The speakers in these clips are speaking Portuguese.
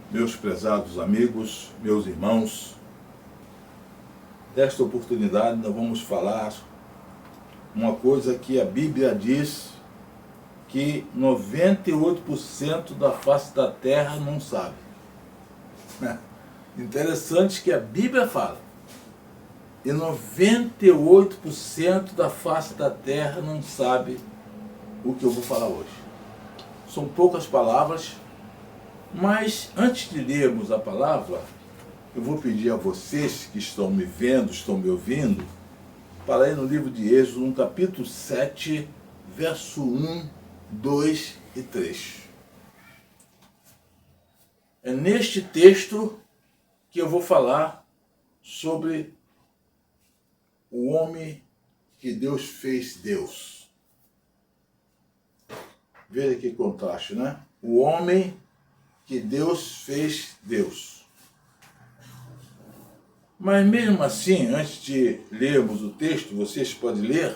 Meus prezados amigos, meus irmãos, nesta oportunidade nós vamos falar uma coisa que a Bíblia diz que 98% da face da terra não sabe. Interessante que a Bíblia fala. E 98% da face da terra não sabe o que eu vou falar hoje. São poucas palavras, mas antes de lermos a palavra, eu vou pedir a vocês que estão me vendo, estão me ouvindo, para ir no livro de Êxodo, no capítulo 7, verso 1, 2 e 3. É neste texto que eu vou falar sobre o homem que Deus fez Deus. Veja que contraste, né? O homem que Deus fez Deus. Mas mesmo assim, antes de lermos o texto, vocês podem ler,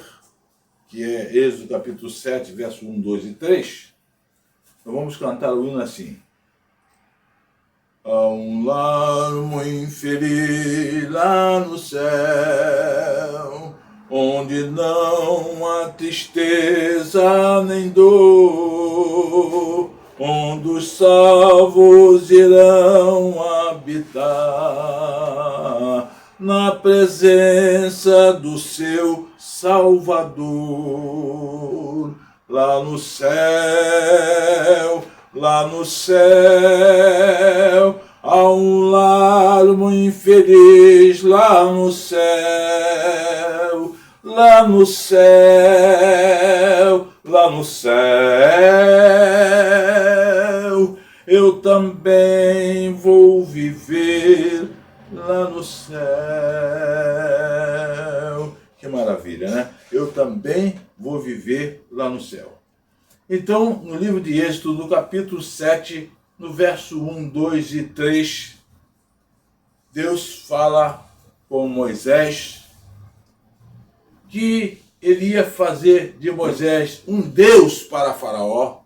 que é Êxodo capítulo 7, verso 1, 2 e 3. Então vamos cantar o hino assim. Há um lar muito feliz lá no céu, onde não há tristeza nem dor, onde os salvos irão habitar na presença do seu Salvador. Lá no céu, há um lar muito feliz, lá no céu, eu também vou viver lá no céu. Que maravilha, né? Eu também vou viver lá no céu. Então, no livro de Êxodo, no capítulo 7, no verso 1, 2 e 3, Deus fala com Moisés que ele ia fazer de Moisés um Deus para Faraó.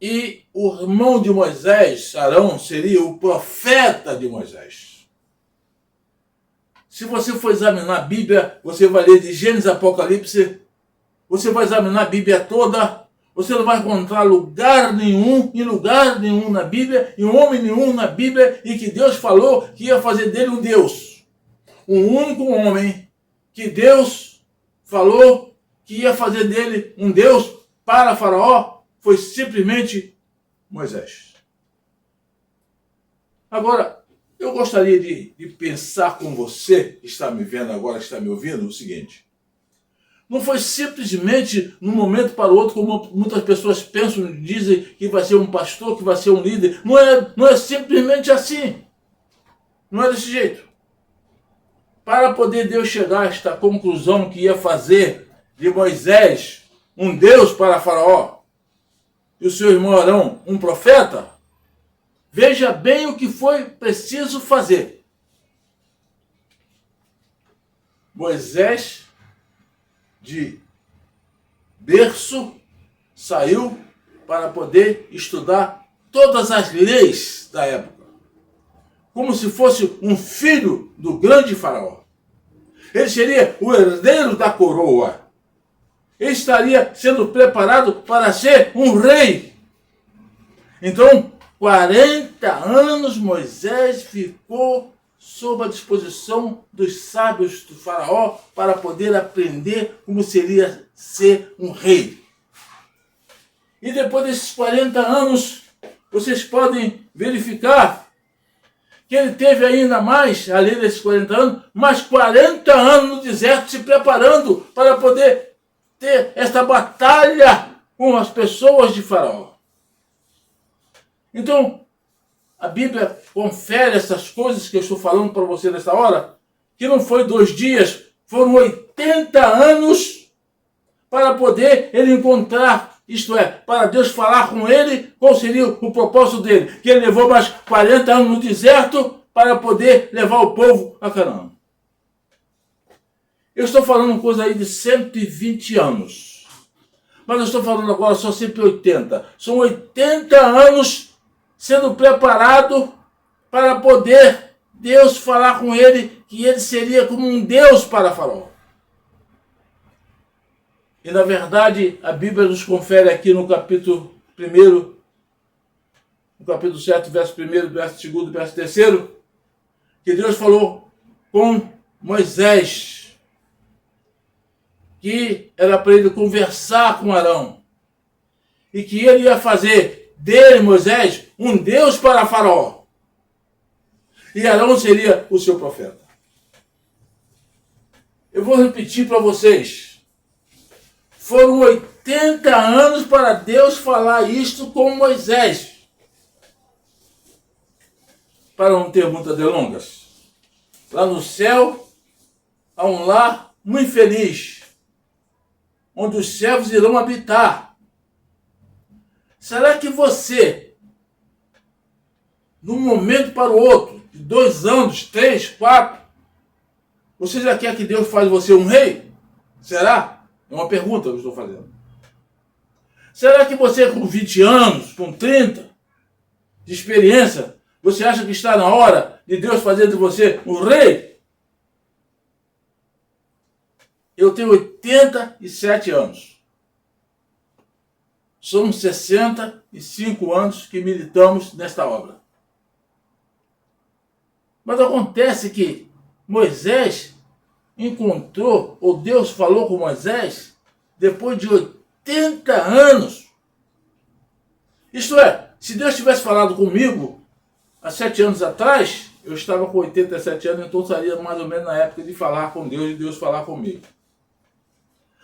E o irmão de Moisés, Arão, seria o profeta de Moisés. Se você for examinar a Bíblia, você vai ler de Gênesis a Apocalipse, você vai examinar a Bíblia toda, você não vai encontrar lugar nenhum na Bíblia, e homem nenhum na Bíblia, e que Deus falou que ia fazer dele um Deus. Um único homem que Deus falou que ia fazer dele um Deus para Faraó foi simplesmente Moisés. Agora, eu gostaria de pensar com você, que está me vendo agora, que está me ouvindo, o seguinte. Não foi simplesmente de um momento para o outro, como muitas pessoas pensam e dizem que vai ser um pastor, que vai ser um líder. Não é simplesmente assim. Não é desse jeito. Para poder Deus chegar a esta conclusão que ia fazer de Moisés um Deus para Faraó e o seu irmão Arão um profeta, veja bem o que foi preciso fazer. Moisés, de berço, saiu para poder estudar todas as leis da época, como se fosse um filho do grande Faraó. Ele seria o herdeiro da coroa. Ele estaria sendo preparado para ser um rei. Então, 40 anos Moisés ficou sob a disposição dos sábios do Faraó para poder aprender como seria ser um rei. E depois desses 40 anos, vocês podem verificar que ele teve ainda mais, além desses 40 anos, mais 40 anos no deserto se preparando para poder ter esta batalha com as pessoas de Faraó. Então, a Bíblia confere essas coisas que eu estou falando para você nesta hora, que não foi 2 dias, foram 80 anos para poder ele encontrar, isto é, para Deus falar com ele, qual seria o propósito dele, que ele levou mais 40 anos no deserto para poder levar o povo a Canaã. Eu estou falando coisa aí de 120 anos. Mas eu estou falando agora só 180. São 80 anos sendo preparado para poder Deus falar com ele que ele seria como um Deus para Faraó. E na verdade a Bíblia nos confere aqui no capítulo 1, no capítulo 7, verso 1, verso 2, verso 3, que Deus falou com Moisés, que era para ele conversar com Arão, e que ele ia fazer dele, Moisés, um Deus para Faraó. E Arão seria o seu profeta. Eu vou repetir para vocês. Foram 80 anos para Deus falar isto com Moisés. Para não ter muitas delongas. Lá no céu há um lar muito feliz, onde os servos irão habitar. Será que você, de um momento para o outro, de 2 anos, 3, 4, você já quer que Deus faça você um rei? Será? É uma pergunta que eu estou fazendo. Será que você com 20 anos, com 30 de experiência, você acha que está na hora de Deus fazer de você um rei? Eu tenho 87 anos. Somos 65 anos que militamos nesta obra. Mas acontece que Moisés encontrou, ou Deus falou com Moisés, depois de 80 anos. Isto é, se Deus tivesse falado comigo há 7 anos atrás, eu estava com 87 anos, então estaria mais ou menos na época de falar com Deus e Deus falar comigo.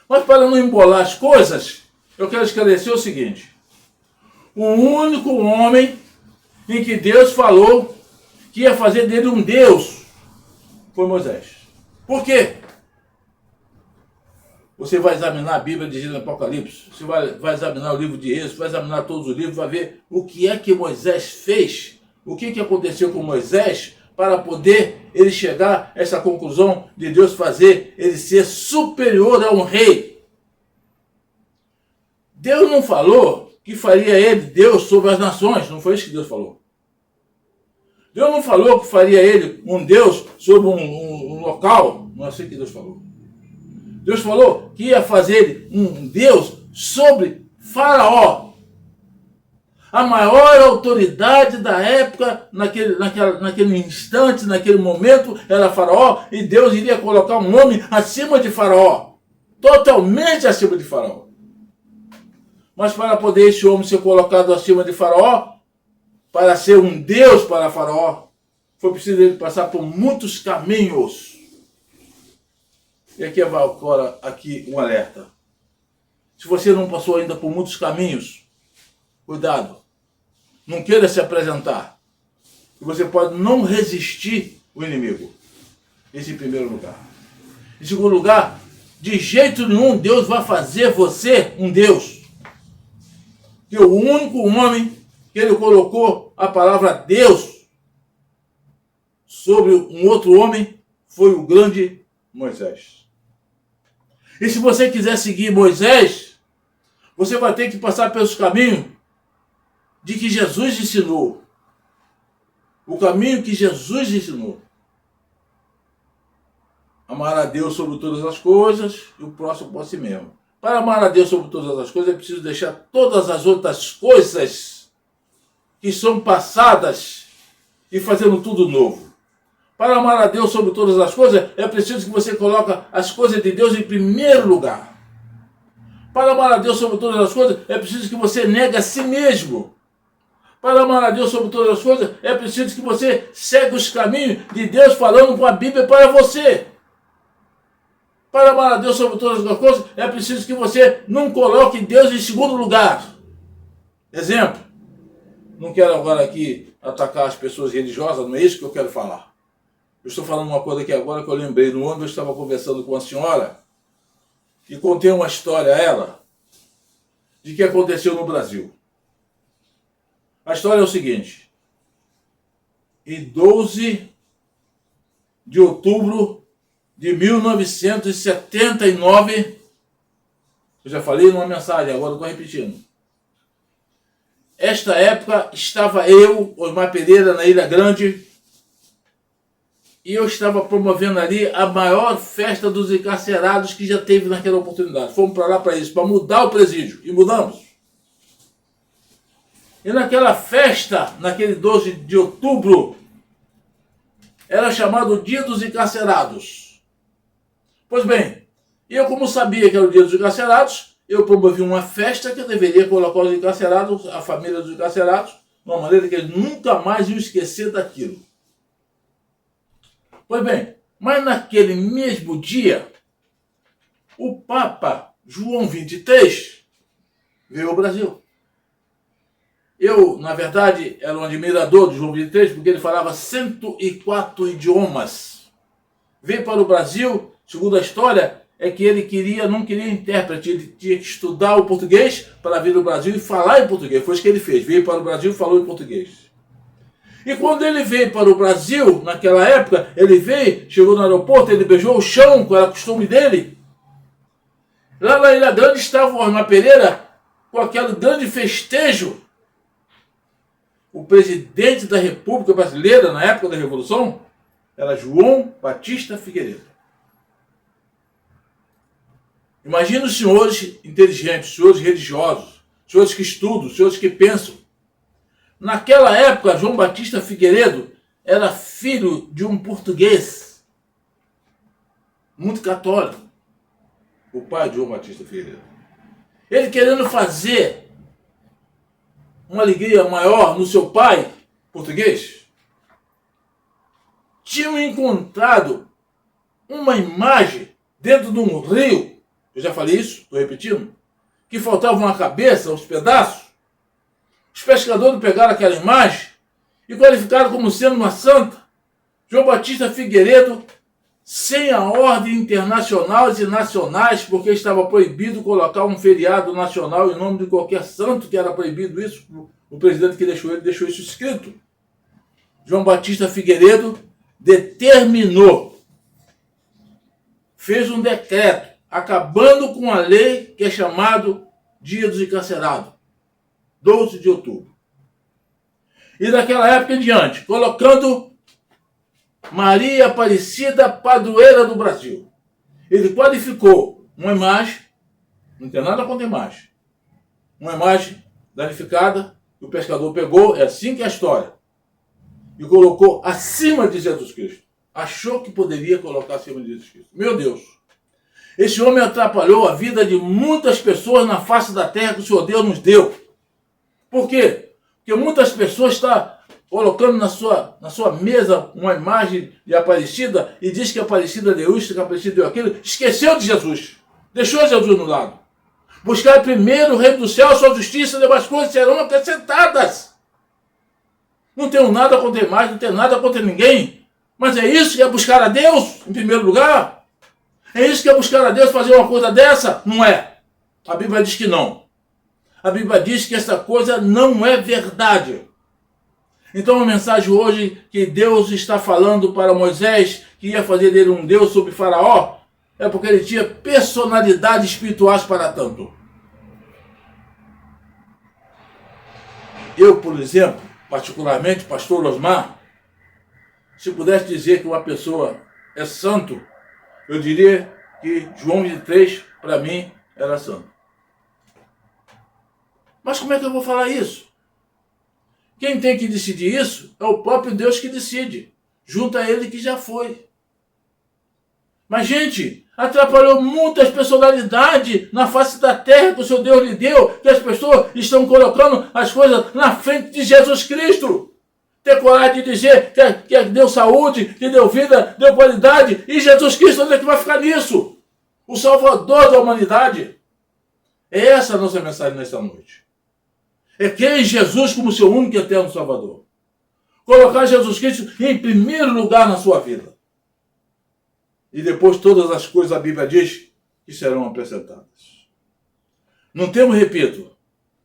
Mas para não embolar as coisas, eu quero esclarecer o seguinte. O único homem em que Deus falou que ia fazer dele um Deus foi Moisés. Por quê? Você vai examinar a Bíblia de Gênesis e Apocalipse, você vai examinar o livro de Êxodo, vai examinar todos os livros, vai ver o que é que Moisés fez, o que aconteceu com Moisés para poder ele chegar a essa conclusão de Deus fazer ele ser superior a um rei. Deus não falou que faria ele Deus sobre as nações, não foi isso que Deus falou. Deus não falou que faria ele um Deus sobre um local, não é assim que Deus falou. Deus falou que ia fazer ele um Deus sobre Faraó. A maior autoridade da época, naquele instante, naquele momento, era Faraó, e Deus iria colocar um homem acima de Faraó. Totalmente acima de Faraó. Mas para poder esse homem ser colocado acima de Faraó, para ser um Deus para Faraó, foi preciso ele passar por muitos caminhos. E aqui vai agora um alerta. Se você não passou ainda por muitos caminhos, cuidado. Não queira se apresentar. E você pode não resistir o inimigo. Esse em primeiro lugar. Em segundo lugar, de jeito nenhum Deus vai fazer você um Deus. Que o único homem que ele colocou a palavra Deus sobre um outro homem foi o grande Moisés. E se você quiser seguir Moisés, você vai ter que passar pelos caminhos de que Jesus ensinou. O caminho que Jesus ensinou. Amar a Deus sobre todas as coisas e o próximo por si mesmo. Para amar a Deus sobre todas as coisas, é preciso deixar todas as outras coisas que são passadas e fazendo tudo novo. Para amar a Deus sobre todas as coisas, é preciso que você coloque as coisas de Deus em primeiro lugar. Para amar a Deus sobre todas as coisas, é preciso que você negue a si mesmo. Para amar a Deus sobre todas as coisas, é preciso que você segue os caminhos de Deus falando com a Bíblia para você. Para amar a Deus sobre todas as coisas, é preciso que você não coloque Deus em segundo lugar. Exemplo. Não quero agora aqui atacar as pessoas religiosas, não é isso que eu quero falar. Eu estou falando uma coisa aqui agora que eu lembrei. No ano eu estava conversando com uma senhora e contei uma história a ela de que aconteceu no Brasil. A história é o seguinte. Em 12 de outubro de 1979, eu já falei numa mensagem, agora eu estou repetindo. esta época estava eu, Osmar Pereira, na Ilha Grande, e eu estava promovendo ali a maior festa dos encarcerados que já teve naquela oportunidade. Fomos para lá para isso, para mudar o presídio, e mudamos. E naquela festa, naquele 12 de outubro, era chamado Dia dos Encarcerados. Pois bem, eu como sabia que era o Dia dos Encarcerados, eu promovi uma festa que eu deveria colocar os encarcerados, a família dos encarcerados, de uma maneira que eles nunca mais iam esquecer daquilo. Pois bem, mas naquele mesmo dia, o Papa João XXIII veio ao Brasil. Eu, na verdade, era um admirador de João XXIII porque ele falava 104 idiomas. Veio para o Brasil, segundo a história, é que ele não queria intérprete, ele tinha que estudar o português para vir ao Brasil e falar em português. Foi isso que ele fez, veio para o Brasil e falou em português. E quando ele veio para o Brasil, naquela época, ele veio, chegou no aeroporto, ele beijou o chão, que era o costume dele. Lá na Ilha Grande estava o Osmar Pereira com aquele grande festejo. O presidente da República Brasileira, na época da Revolução, era João Batista Figueiredo. Imagina os senhores inteligentes, os senhores religiosos, os senhores que estudam, os senhores que pensam. Naquela época, João Batista Figueiredo era filho de um português muito católico, o pai de João Batista Figueiredo. Ele querendo fazer uma alegria maior no seu pai português, tinham encontrado uma imagem dentro de um rio, eu já falei isso, estou repetindo, que faltava uma cabeça, uns pedaços. Os pescadores pegaram aquela imagem e qualificaram como sendo uma santa. João Batista Figueiredo, sem a ordem internacional e nacionais, porque estava proibido colocar um feriado nacional em nome de qualquer santo, que era proibido isso. O presidente que deixou isso escrito. João Batista Figueiredo determinou, fez um decreto, acabando com a lei que é chamado Dia dos Encarcerados. 12 de outubro. E daquela época em diante, colocando Maria Aparecida, padroeira do Brasil. Ele qualificou uma imagem, não tem nada contra a imagem, uma imagem danificada, que o pescador pegou, é assim que é a história, e colocou acima de Jesus Cristo. Achou que poderia colocar acima de Jesus Cristo. Meu Deus! Esse homem atrapalhou a vida de muitas pessoas na face da terra que o Senhor Deus nos deu. Por quê? Porque muitas pessoas estão colocando na sua mesa uma imagem de Aparecida e diz que Aparecida deu isso, que Aparecida deu aquilo. Esqueceu de Jesus. Deixou Jesus no lado. Buscar primeiro o reino do céu, sua justiça, e demais coisas serão acrescentadas. Não tenho nada contra a imagem, não tenho nada contra ninguém. Mas é isso que é buscar a Deus, em primeiro lugar? É isso que é buscar a Deus, fazer uma coisa dessa? Não é. A Bíblia diz que não. A Bíblia diz que essa coisa não é verdade. Então a mensagem hoje que Deus está falando para Moisés, que ia fazer dele um Deus sobre Faraó, é porque ele tinha personalidades espirituais para tanto. Eu, por exemplo, particularmente, pastor Osmar, se pudesse dizer que uma pessoa é santo, eu diria que João 23, para mim, era santo. Mas como é que eu vou falar isso? Quem tem que decidir isso é o próprio Deus que decide, junto a ele que já foi. Mas, gente, atrapalhou muitas personalidades na face da terra que o seu Deus lhe deu, que as pessoas estão colocando as coisas na frente de Jesus Cristo. Ter coragem de dizer que deu saúde, que deu vida, deu qualidade, e Jesus Cristo, onde é que vai ficar nisso? O Salvador da humanidade. É essa a nossa mensagem nessa noite. É querer Jesus como seu único e eterno Salvador. Colocar Jesus Cristo em primeiro lugar na sua vida. E depois todas as coisas a Bíblia diz que serão acrescentadas. Não temos, repito,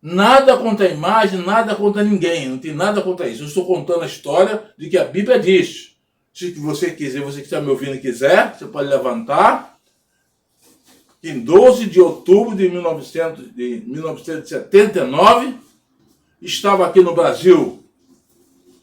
nada contra a imagem, nada contra ninguém. Não tem nada contra isso. Eu estou contando a história de que a Bíblia diz. Se você quiser, você que está me ouvindo e quiser, você pode levantar. Em 12 de outubro de 1979, estava aqui no Brasil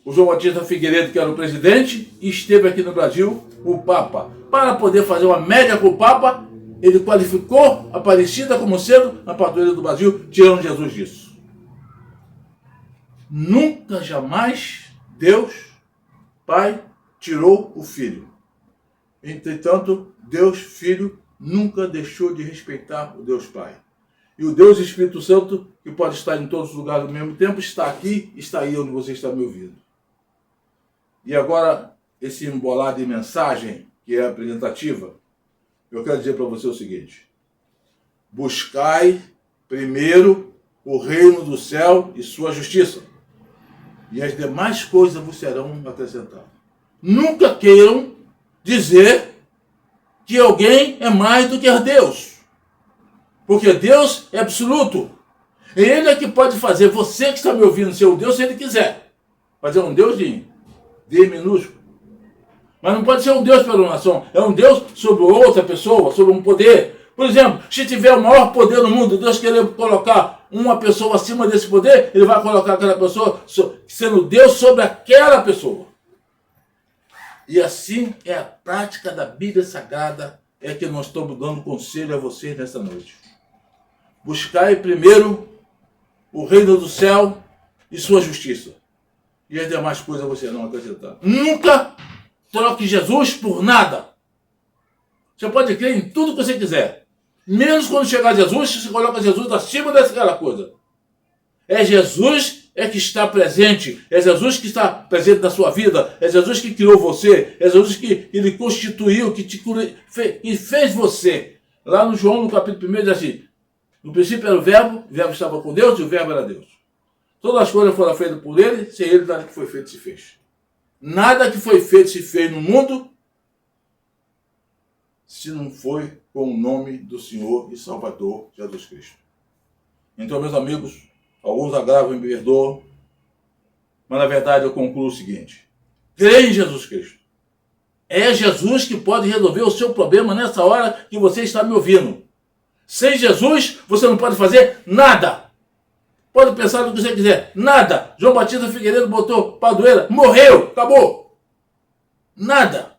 o João Batista Figueiredo, que era o presidente, e esteve aqui no Brasil o Papa. Para poder fazer uma média com o Papa, ele qualificou a Aparecida como sendo a padroeira do Brasil, tirando Jesus disso. Nunca, jamais, Deus, Pai, tirou o Filho. Entretanto, Deus, Filho, nunca deixou de respeitar o Deus Pai. E o Deus Espírito Santo, que pode estar em todos os lugares ao mesmo tempo, está aqui, está aí onde você está me ouvindo. E agora, esse embolar de mensagem, que é apresentativa, eu quero dizer para você o seguinte: buscai primeiro o reino do céu e sua justiça, e as demais coisas vos serão acrescentadas. Nunca queiram dizer que alguém é mais do que Deus, porque Deus é absoluto. Ele é que pode fazer você que está me ouvindo ser um Deus se ele quiser. Fazer um Deus de D minúsculo. Mas não pode ser um Deus pela nação. É um Deus sobre outra pessoa, sobre um poder. Por exemplo, se tiver o maior poder no mundo, Deus querer colocar uma pessoa acima desse poder, ele vai colocar aquela pessoa sendo Deus sobre aquela pessoa. E assim é a prática da Bíblia Sagrada, é que nós estamos dando conselho a vocês nesta noite. Buscai primeiro o reino do céu e sua justiça, e as demais coisas você não acrescentar. Nunca troque Jesus por nada. Você pode crer em tudo que você quiser, menos quando chegar Jesus, você coloca Jesus acima daquela coisa. É Jesus que está presente, é Jesus que está presente na sua vida, é Jesus que criou você, é Jesus que ele constituiu, que fez você. Lá no João, no capítulo 1, diz assim: no princípio era o Verbo estava com Deus e o Verbo era Deus. Todas as coisas foram feitas por ele, sem ele nada que foi feito se fez. Nada que foi feito se fez no mundo se não foi com o nome do Senhor e Salvador Jesus Cristo. Então, meus amigos, alguns agravam e me perdoam, mas na verdade eu concluo o seguinte: creia em Jesus Cristo. É Jesus que pode resolver o seu problema nessa hora que você está me ouvindo. Sem Jesus, você não pode fazer nada. Pode pensar no que você quiser. Nada. João Batista Figueiredo botou padroeira, morreu, acabou. Nada.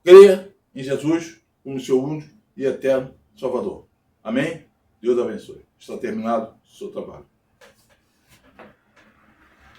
Creia em Jesus como seu único e eterno Salvador. Amém? Deus abençoe. Está terminado o seu trabalho.